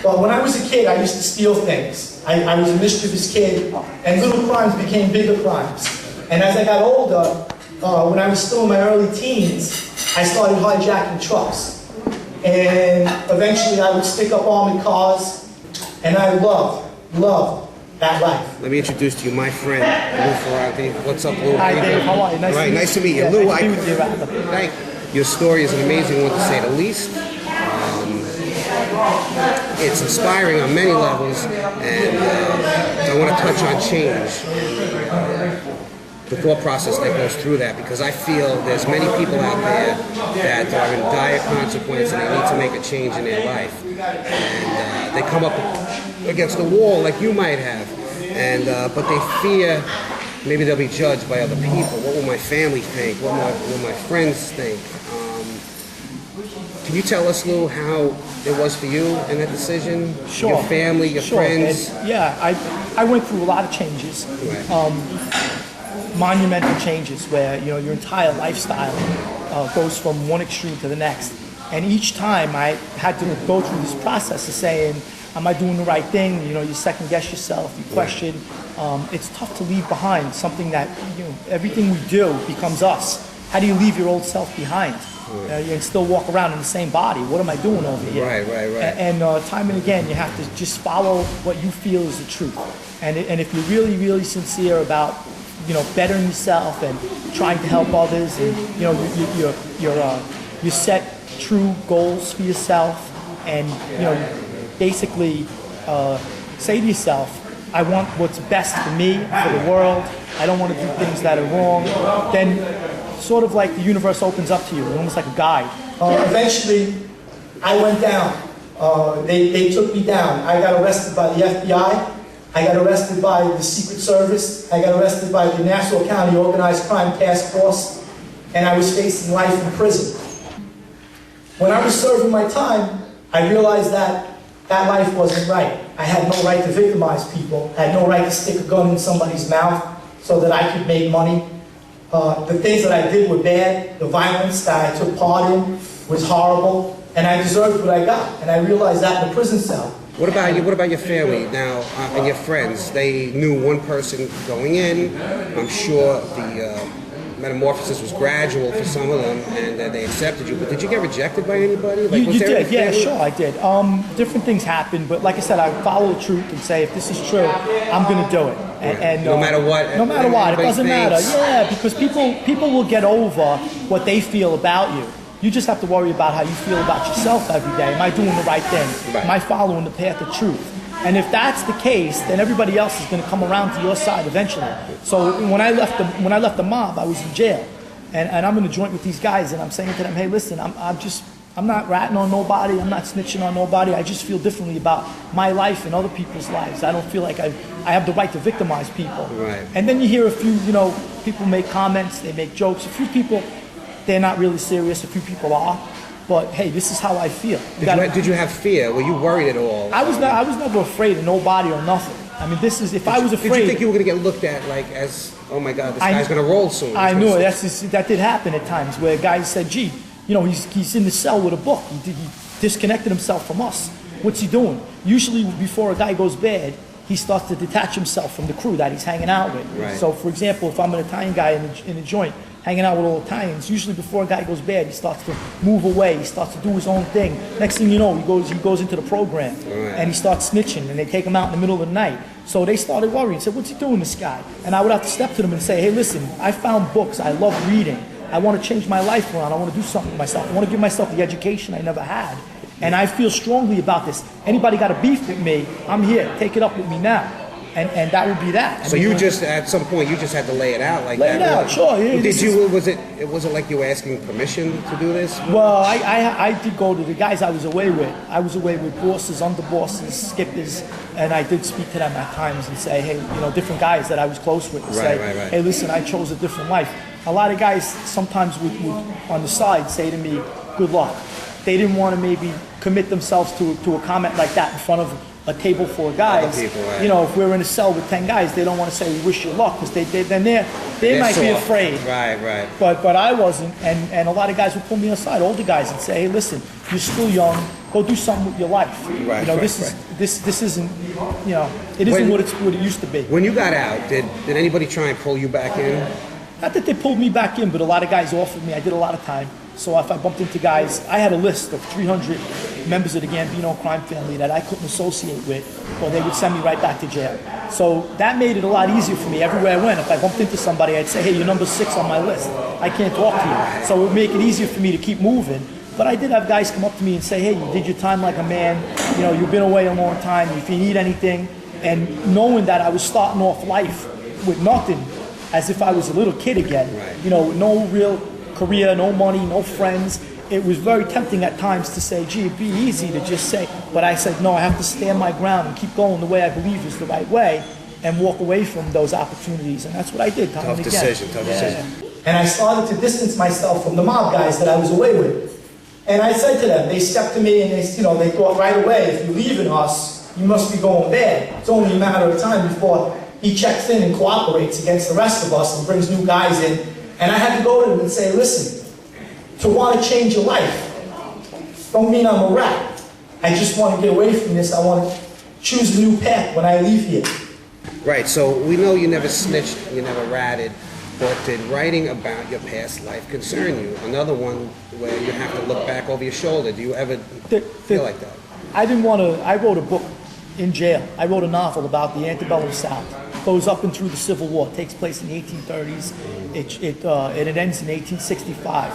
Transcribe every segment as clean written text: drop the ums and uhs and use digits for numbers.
But when I was a kid, I used to steal things. I was a mischievous kid, and little crimes became bigger crimes. And as I got older, when I was still in my early teens, I started hijacking trucks. And eventually I would stick up armored cars, and I loved that life. Let me introduce to you my friend, Lou Ferrante. What's up, Lou? Hi, Dave. How are you? Nice to meet you. Yeah, Lou, nice to meet you, Rapper. Thank you. Your story is an amazing one, to say the least. It's inspiring on many levels, and I want to touch on change. The thought process that goes through that, because I feel there's many people out there that are in dire consequence and they need to make a change in their life. And they come up against a wall like you might have, and but they fear maybe they'll be judged by other people. What will my family think? What will my friends think? Can you tell us, Lou, how it was for you in that decision? Sure. Your family, your friends? Yeah, I went through a lot of changes. Right. Monumental changes where your entire lifestyle goes from one extreme to the next, and each time I had to go through this process of saying, am I doing the right thing? You second guess yourself, you question. It's tough to leave behind something that everything we do becomes us. How do you leave your old self behind? You still walk around in the same body. What am I doing over here? Right. And time and again, you have to just follow what you feel is the truth. And if you're really, really sincere about bettering yourself and trying to help others, and you set true goals for yourself, and basically say to yourself, I want what's best for me, for the world. I don't want to do things that are wrong. Then sort of like the universe opens up to you, almost like a guide. Eventually, I went down. They took me down. I got arrested by the FBI. I got arrested by the Secret Service. I got arrested by the Nassau County Organized Crime Task Force, and I was facing life in prison. When I was serving my time, I realized that life wasn't right. I had no right to victimize people. I had no right to stick a gun in somebody's mouth so that I could make money. The things that I did were bad. The violence that I took part in was horrible, and I deserved what I got. And I realized that in the prison cell. What about you? What about your family now and your friends? They knew one person going in. I'm sure the metamorphosis was gradual for some of them, and they accepted you. But did you get rejected by anybody? Like, you did, yeah, sure, I did. Different things happened, but like I said, I follow the truth and say, if this is true, I'm going to do it. And no matter what. No matter what, it doesn't matter. Yeah, because people will get over what they feel about you. You just have to worry about how you feel about yourself every day. Am I doing the right thing? Right. Am I following the path of truth? And if that's the case, then everybody else is going to come around to your side eventually. So when I left the mob, I was in jail, and I'm in a joint with these guys, and I'm saying to them, hey, listen, I'm not ratting on nobody, I'm not snitching on nobody. I just feel differently about my life and other people's lives. I don't feel like I have the right to victimize people. Right. And then you hear a few, people make comments, they make jokes. A few people, they're not really serious. A few people are. But hey, this is how I feel. Did you have fear? Were you worried at all? I was never afraid of nobody or nothing. I mean, I was afraid. Did you think you were going to get looked at like as, oh my God, this guy's going to roll soon? I knew it. That did happen at times where guys said, gee, he's in the cell with a book. He disconnected himself from us. What's he doing? Usually before a guy goes bad, he starts to detach himself from the crew that he's hanging out with. Right. So for example, if I'm an Italian guy in a joint, hanging out with all Italians, usually before a guy goes bad, he starts to move away, he starts to do his own thing. Next thing you know, he goes into the program, and he starts snitching, and they take him out in the middle of the night. So they started worrying, said, what's he doing, this guy? And I would have to step to them and say, hey, listen, I found books, I love reading, I want to change my life around, I want to do something with myself, I want to give myself the education I never had, and I feel strongly about this. Anybody got a beef with me, I'm here, take it up with me now. And that would be that. So you just, at some point, you just had to lay it out like that? Lay it out, sure. Yeah, was it like you were asking permission to do this? Well, I did go to the guys I was away with. I was away with bosses, underbosses, skippers, and I did speak to them at times and say, hey, different guys that I was close with, and say, hey, listen, I chose a different life. A lot of guys sometimes would on the side say to me, good luck. They didn't want to maybe commit themselves to a comment like that in front of a table full of guys, Other people, right. you know, if we're in a cell with 10 guys, they don't want to say we wish you luck because then they might be soft. afraid. Right. But I wasn't, and a lot of guys would pull me aside, older guys, and say, hey, listen, you're still young, go do something with your life. Right, you know, right, this isn't, you know, it isn't what it used to be. When you got out, did anybody try and pull you back in? Not that they pulled me back in, but a lot of guys offered me. I did a lot of time. So if I bumped into guys, I had a list of 300 members of the Gambino crime family that I couldn't associate with, or they would send me right back to jail. So that made it a lot easier for me everywhere I went. If I bumped into somebody, I'd say, hey, you're number 6 on my list. I can't talk to you. So it would make it easier for me to keep moving. But I did have guys come up to me and say, hey, you did your time like a man. You know, you've been away a long time. If you need anything. And knowing that I was starting off life with nothing, as if I was a little kid again. Right. You know, no real career, no money, no friends. It was very tempting at times to say, gee, it'd be easy to just say, but I said, no, I have to stand my ground and keep going the way I believe is the right way and walk away from those opportunities. And that's what I did time and again. Tough decision. And I started to distance myself from the mob guys that I was away with. And I said to them, they stepped to me and they thought right away, if you're leaving us, you must be going bad. It's only a matter of time before he checks in and cooperates against the rest of us and brings new guys in. And I had to go to them and say, listen, to want to change your life, don't mean I'm a rat. I just want to get away from this. I want to choose a new path when I leave here. Right, so we know you never snitched, you never ratted, but did writing about your past life concern you? Another one where you have to look back over your shoulder. Do you ever feel like that? I didn't want to, I wrote a book in jail. I wrote a novel about the antebellum South. It goes up and through the Civil War. It takes place in the 1830s. It ends in 1865.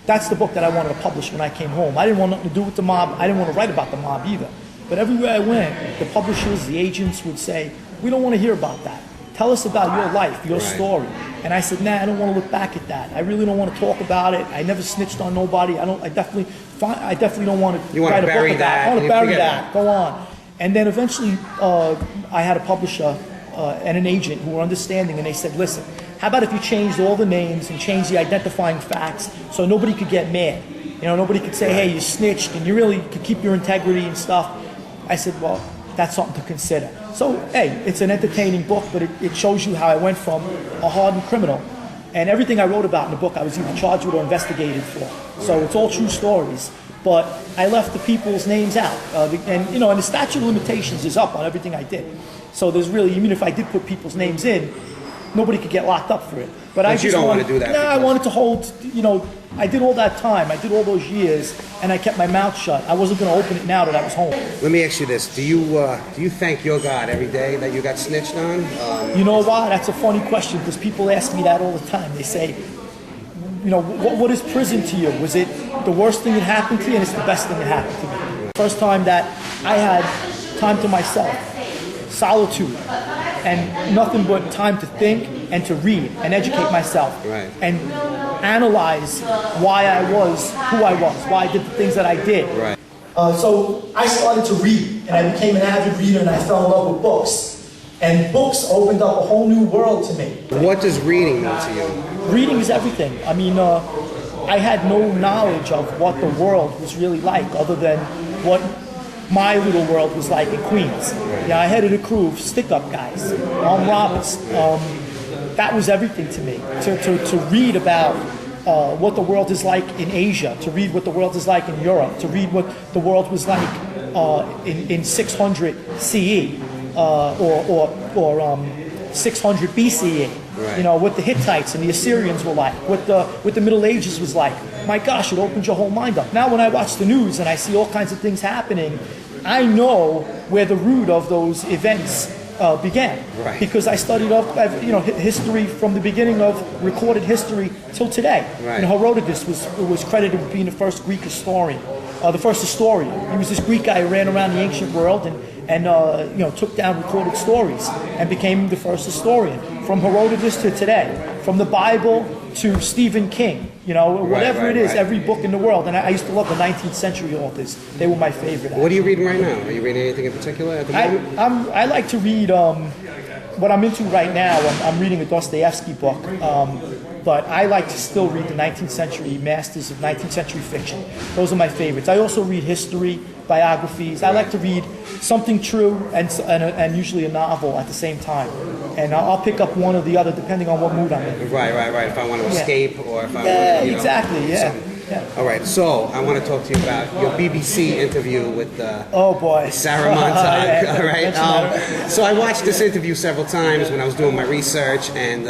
That's the book that I wanted to publish when I came home. I didn't want nothing to do with the mob. I didn't want to write about the mob either. But everywhere I went, the publishers, the agents would say, we don't want to hear about that. Tell us about your life, your story. And I said, nah, I don't want to look back at that. I really don't want to talk about it. I never snitched on nobody. I definitely don't want to write a book about that. I want to bury that. Go on. And then eventually, I had a publisher and an agent who were understanding, and they said, listen, how about if you changed all the names and changed the identifying facts so nobody could get mad? You know, nobody could say, hey, you snitched, and you really could keep your integrity and stuff. I said, well, that's something to consider. So, hey, it's an entertaining book, but it shows you how I went from a hardened criminal. And everything I wrote about in the book, I was either charged with or investigated for. So it's all true stories. But I left the people's names out. And the statute of limitations is up on everything I did. So there's really, even if I did put people's names in, nobody could get locked up for it. But I you just don't wanted want to do that. No, I wanted to hold, I did all that time. I did all those years, and I kept my mouth shut. I wasn't going to open it now that I was home. Let me ask you this. Do you thank your God every day that you got snitched on? You know why? That's a funny question, because people ask me that all the time. They say, what is prison to you? Was it the worst thing that happened to you, and it's the best thing that happened to me? First time that I had time to myself, solitude, and nothing but time to think and to read and educate myself. Right. And analyze why I was who I was, why I did the things that I did. Right. So I started to read, and I became an avid reader, and I fell in love with books. And books opened up a whole new world to me. What does reading mean to you? Reading is everything. I mean, I had no knowledge of what the world was really like, other than what my little world was like in Queens. Yeah, I headed a crew of stick-up guys, armed robbers. That was everything to me. To read about what the world is like in Asia, to read what the world is like in Europe, to read what the world was like in 600 CE or 600 BCE. Right. What the Hittites and the Assyrians were like, what the Middle Ages was like. My gosh, it opens your whole mind up. Now when I watch the news and I see all kinds of things happening, I know where the root of those events began. Right. Because I studied history from the beginning of recorded history till today. Right. And Herodotus was credited with being the first Greek historian, the first historian. He was this Greek guy who ran around the ancient world and took down recorded stories and became the first historian. From Herodotus to today, from the Bible to Stephen King, whatever it is, every book in the world. And I used to love the 19th century authors. They were my favorite. What are you reading right now? Are you reading anything in particular at the moment? I like to read, what I'm into right now, I'm reading a Dostoevsky book. but I like to still read the 19th century masters of 19th century fiction. Those are my favorites. I also read history, biographies. I like to read something true and usually a novel at the same time. And I'll pick up one or the other depending on what mood I'm in. Right. If I want to escape or if I want to, exactly, yeah. All right, so I want to talk to you about your BBC interview with oh boy, Sarah Montag. Yeah, all right, so I watched this interview several times when I was doing my research, and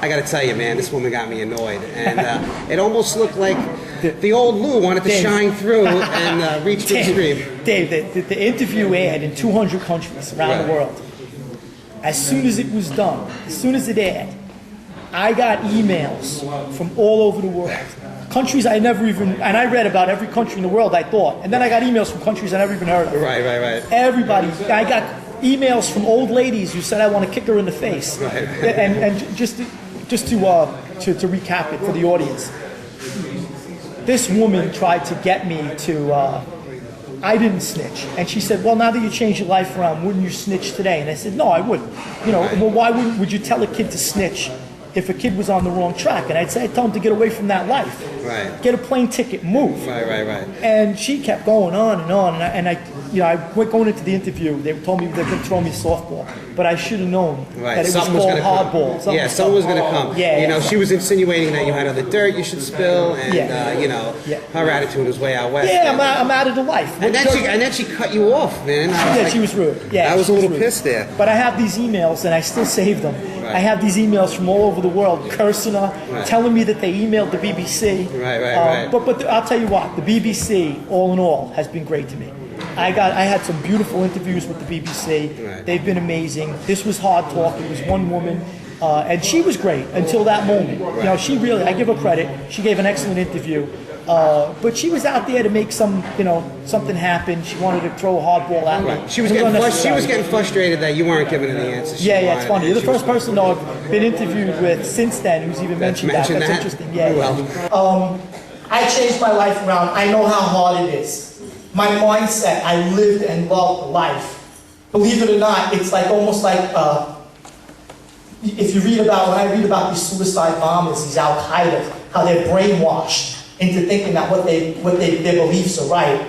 I got to tell you, man, this woman got me annoyed, and it almost looked like the old Lou wanted to shine through and reach the extreme. Dave, the interview aired in 200 countries around the world. As soon as it was done, as soon as it aired, I got emails from all over the world. Countries I never even, and I read about every country in the world, I thought. And then I got emails from countries I never even heard of. Right. Everybody. I got emails from old ladies who said I want to kick her in the face. Right. And just to recap it for the audience. This woman tried to get me to, I didn't snitch. And she said, well, now that you changed your life around, wouldn't you snitch today? And I said, no, I wouldn't. Well, why would you tell a kid to snitch if a kid was on the wrong track? And I'd say, I tell him to get away from that life. Right. Get a plane ticket, move. Right. And she kept going on and on. And I went going into the interview. They told me they were going to throw me a softball, but I should have known that it was called hardball. Someone was going to come. Yeah. She was insinuating that you had other dirt you should spill, and her attitude was way out west. Yeah, I'm out of the life. And then she cut you off, man. She was rude. Yeah, I was a little pissed there. But I have these emails, and I still save them. Right. I have these emails from all over the world, cursing her, telling me that they emailed the BBC. Right. But I'll tell you what, the BBC, all in all, has been great to me. I had some beautiful interviews with the BBC. Right. They've been amazing. This was hard talk. It was one woman, and she was great until that moment. Right. She really, I give her credit. She gave an excellent interview. But she was out there to make something happen. She wanted to throw a hardball at me. Right. She was getting frustrated that you weren't giving her the answers. Yeah, it's funny. You're the first person that I've been interviewed with since then who's even mentioned that. That's interesting. Yeah. Well. I changed my life around. I know how hard it is. My mindset, I lived and loved life. Believe it or not, it's like almost like if you read about, when I read about these suicide bombers, these Al-Qaeda, how they're brainwashed into thinking that their beliefs are right.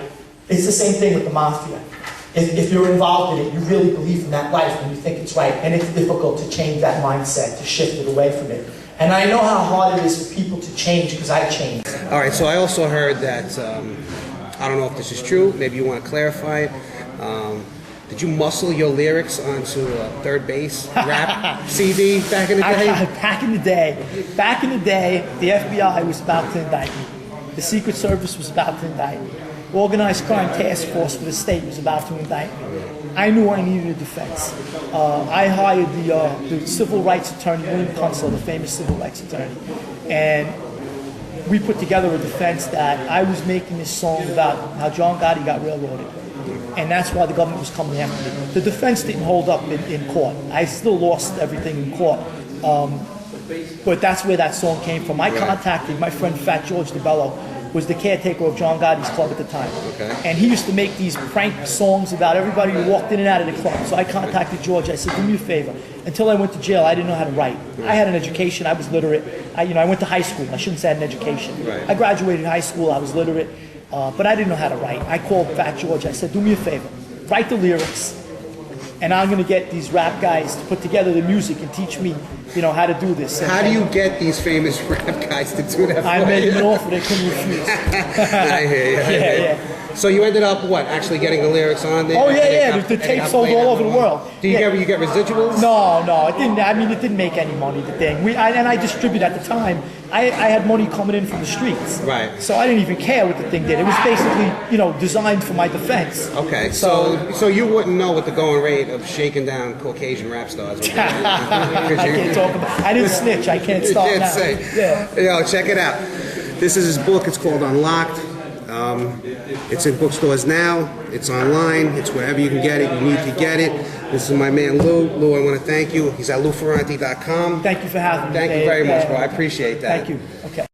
It's the same thing with the Mafia. If you're involved in it, you really believe in that life and you think it's right. And it's difficult to change that mindset, to shift it away from it. And I know how hard it is for people to change because I changed. All right, so I also heard that, I don't know if this is true, maybe you want to clarify it. Did you muscle your lyrics onto a third base rap CD back in the day? Back in the day, the FBI was about to indict me. The Secret Service was about to indict me. Organized Crime Task Force for the state was about to indict me. I knew I needed a defense. I hired the civil rights attorney, William Kunstler, the famous civil rights attorney. And we put together a defense that I was making this song about how John Gotti got railroaded. And that's why the government was coming after me. The defense didn't hold up in court. I still lost everything in court. But that's where that song came from. I contacted my friend Fat George DeBello, was the caretaker of John Gotti's club at the time. Okay. And he used to make these prank songs about everybody who walked in and out of the club. So I contacted George. I said, do me a favor. Until I went to jail, I didn't know how to write. I had an education. I was literate. I went to high school. I shouldn't say I had an education. Right. I graduated high school. I was literate. But I didn't know how to write. I called Fat George. I said, do me a favor. Write the lyrics. And I'm going to get these rap guys to put together the music and teach me, how to do this. How do you get these famous rap guys to do that for I made an offer they couldn't refuse. I hear you. So you ended up, actually getting the lyrics on there? Oh, yeah. The tape sold all over the world. Do you get residuals? No, it didn't. I mean, it didn't make any money, the thing. And I distributed at the time. I had money coming in from the streets. Right. So I didn't even care what the thing did. It was basically, designed for my defense. Okay, so you wouldn't know what the going rate of shaking down Caucasian rap stars would be. I can't talk about. I didn't snitch. I can't stop you can't now. say. Yeah. Yo, check it out. This is his book. It's called Unlocked. It's in bookstores now. It's online. It's wherever you can get it. You need to get it. This is my man Lou. Lou, I want to thank you. He's at louferrante.com. Thank you for having me. Thank you very much, bro. I appreciate that. Thank you. Okay.